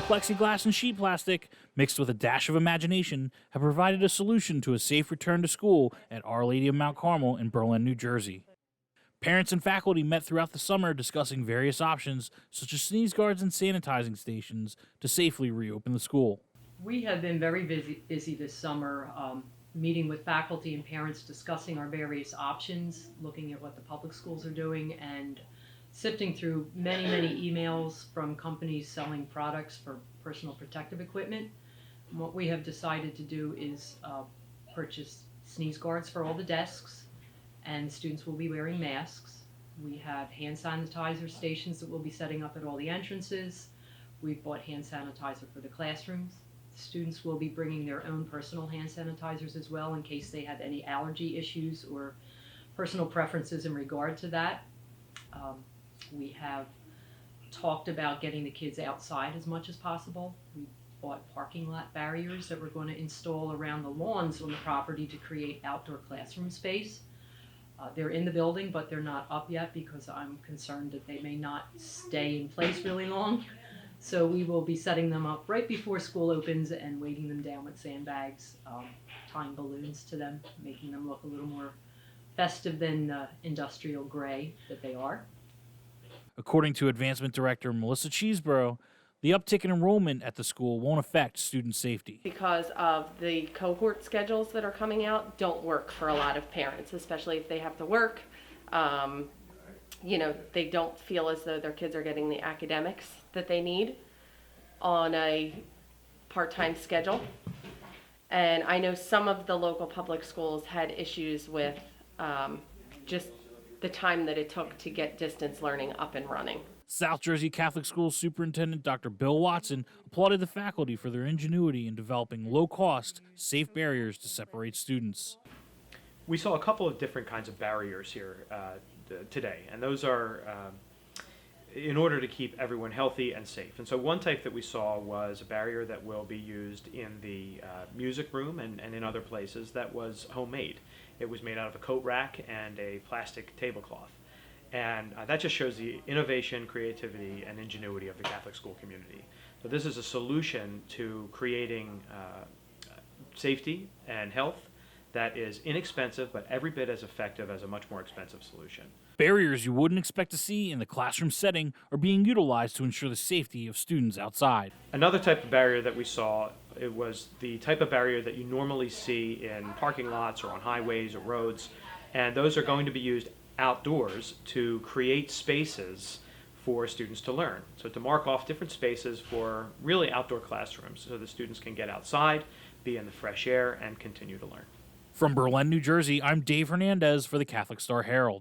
plexiglass and sheet plastic, mixed with a dash of imagination, have provided a solution to a safe return to school at Our Lady of Mount Carmel in Berlin, New Jersey. Parents and faculty met throughout the summer discussing various options, such as sneeze guards and sanitizing stations, to safely reopen the school. We have been very busy this summer, meeting with faculty and parents, discussing our various options, looking at what the public schools are doing, and sifting through many emails from companies selling products for personal protective equipment. And what we have decided to do is purchase sneeze guards for all the desks, and students will be wearing masks. We have hand sanitizer stations that we'll be setting up at all the entrances. We've bought hand sanitizer for the classrooms. Students will be bringing their own personal hand sanitizers as well in case they have any allergy issues or personal preferences in regard to that. We have talked about getting the kids outside as much as possible. We bought parking lot barriers that we're going to install around the lawns on the property to create outdoor classroom space. They're in the building, but they're not up yet because I'm concerned that they may not stay in place really long. So we will be setting them up right before school opens and weighting them down with sandbags, tying balloons to them, making them look a little more festive than the industrial gray that they are. According to Advancement Director Melissa Cheeseborough, the uptick in enrollment at the school won't affect student safety. Because of the cohort schedules that are coming out, don't work for a lot of parents, especially if they have to work. They don't feel as though their kids are getting the academics that they need on a part-time schedule. And I know some of the local public schools had issues with just the time that it took to get distance learning up and running. South Jersey Catholic Schools Superintendent Dr. Bill Watson applauded the faculty for their ingenuity in developing low-cost, safe barriers to separate students. We saw a couple of different kinds of barriers here today, and those are in order to keep everyone healthy and safe. And so one type that we saw was a barrier that will be used in the music room and in other places that was homemade. It was made out of a coat rack and a plastic tablecloth. And that just shows the innovation, creativity, and ingenuity of the Catholic school community. So this is a solution to creating safety and health that is inexpensive, but every bit as effective as a much more expensive solution. Barriers you wouldn't expect to see in the classroom setting are being utilized to ensure the safety of students outside. Another type of barrier that we saw, it was the type of barrier that you normally see in parking lots or on highways or roads, and those are going to be used outdoors to create spaces for students to learn. So to mark off different spaces for really outdoor classrooms so the students can get outside, be in the fresh air, and continue to learn. From Berlin, New Jersey, I'm Dave Hernandez for the Catholic Star Herald.